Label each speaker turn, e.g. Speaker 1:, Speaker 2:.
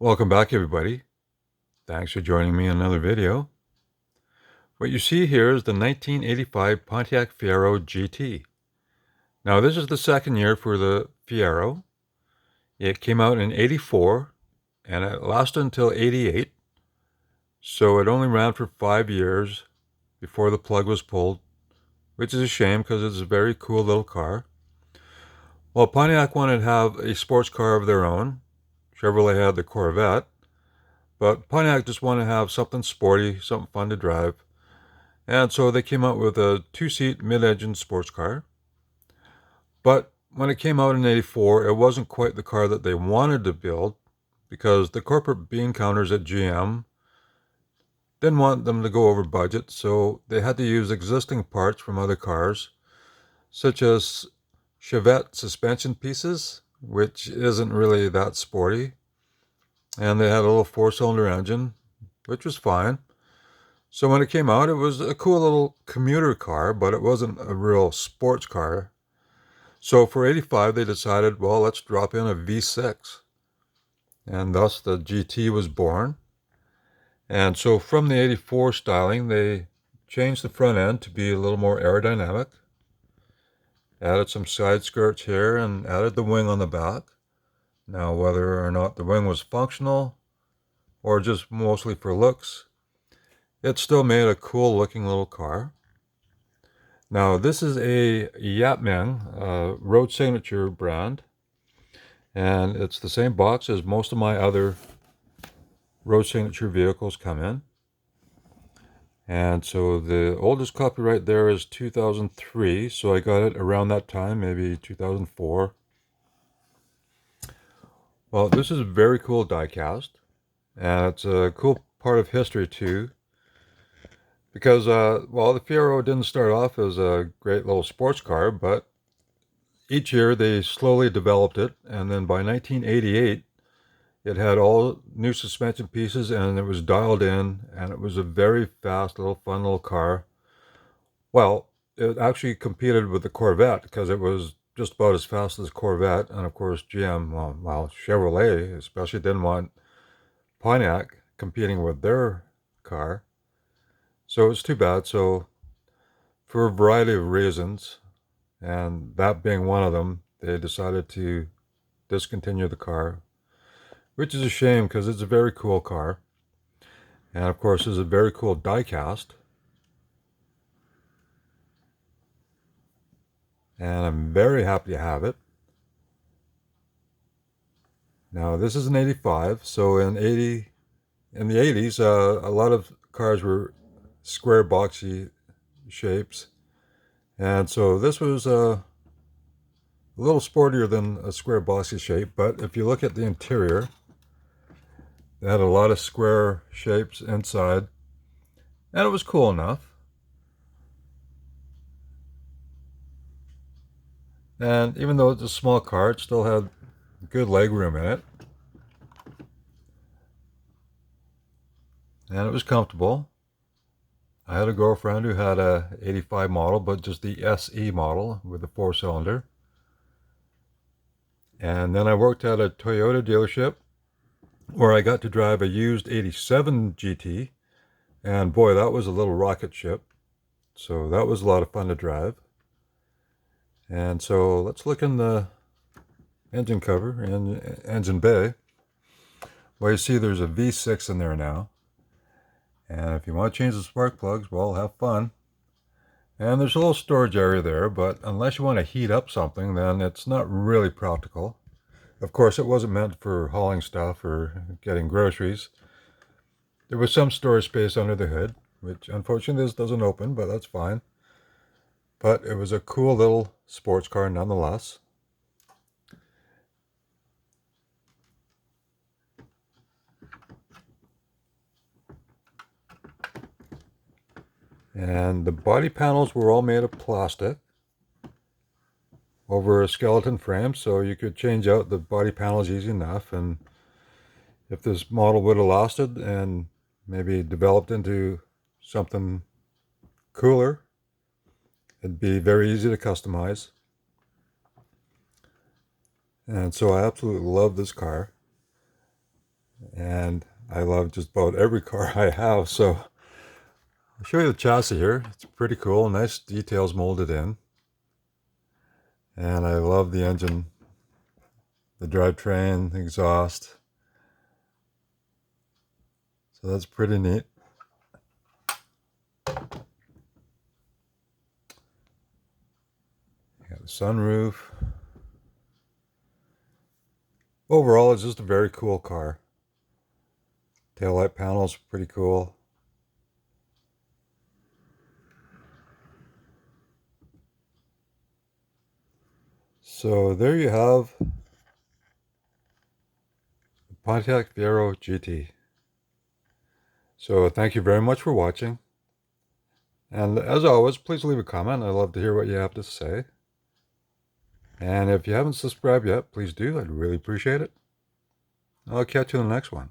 Speaker 1: Welcome back, everybody. Thanks for joining me in another video. What you see here is the 1985 Pontiac Fiero GT. Now, this is the second year for the Fiero. It came out in 84, and it lasted until 88. So it only ran for 5 years before the plug was pulled, which is a shame because it's a very cool little car. Well, Pontiac wanted to have a sports car of their own. Chevrolet had the Corvette. But Pontiac just wanted to have something sporty, something fun to drive. And so they came out with a 2-seat mid-engine sports car. But when it came out in 84, it wasn't quite the car that they wanted to build because the corporate bean counters at GM didn't want them to go over budget, so they had to use existing parts from other cars, such as Chevette suspension pieces, which isn't really that sporty. And they had a little 4-cylinder engine, which was fine. So when it came out, it was a cool little commuter car, but it wasn't a real sports car. So for 85, they decided, well, let's drop in a V6. And thus the GT was born. And so from the 84 styling, they changed the front end to be a little more aerodynamic. Added some side skirts here and added the wing on the back. Now, whether or not the wing was functional or just mostly for looks, it still made a cool looking little car. Now, this is a Yapmeng Road Signature brand, and it's the same box as most of my other Road Signature vehicles come in. And so the oldest copyright there is 2003, so I got it around that time, maybe 2004. Well, this is a very cool diecast, and it's a cool part of history too, because, well, the Fiero didn't start off as a great little sports car, but each year they slowly developed it, and then by 1988, it had all new suspension pieces, and it was dialed in, and it was a very fast, little fun little car. Well, it actually competed with the Corvette because it was just about as fast as Corvette, and of course GM, well, Chevrolet especially didn't want Pontiac competing with their car. So it was too bad. So for a variety of reasons, and that being one of them, they decided to discontinue the car, which is a shame because it's a very cool car. And of course, it's a very cool diecast. And I'm very happy to have it. Now, this is an 85, so in the 80s, a lot of cars were square boxy shapes. And so this was a little sportier than a square boxy shape, but if you look at the interior, it had a lot of square shapes inside, and it was cool enough. And even though it's a small car, it still had good leg room in it. And it was comfortable. I had a girlfriend who had a 85 model, but just the SE model with a 4-cylinder. And then I worked at a Toyota dealership where I got to drive a used 87 GT. And boy, that was a little rocket ship. So that was a lot of fun to drive. And so let's look in the engine cover and engine bay. Well, you see there's a V6 in there now. And if you want to change the spark plugs, well, have fun. And there's a little storage area there, but unless you want to heat up something, then it's not really practical. Of course, it wasn't meant for hauling stuff or getting groceries. There was some storage space under the hood, which unfortunately this doesn't open, but that's fine. But it was a cool little sports car nonetheless. And the body panels were all made of plastic over a skeleton frame, so you could change out the body panels easy enough. And if this model would have lasted and maybe developed into something cooler, it'd be very easy to customize. And so I absolutely love this car. and I love just about every car I have. So I'll show you the chassis here. It's pretty cool, nice details molded in. And I love the engine, the drivetrain, the exhaust. So that's pretty neat. You got the sunroof. Overall, it's just a very cool car. Taillight panel's pretty cool. So there you have the Pontiac Fiero GT. So thank you very much for watching. And as always, please leave a comment. I'd love to hear what you have to say. And if you haven't subscribed yet, please do. I'd really appreciate it. I'll catch you in the next one.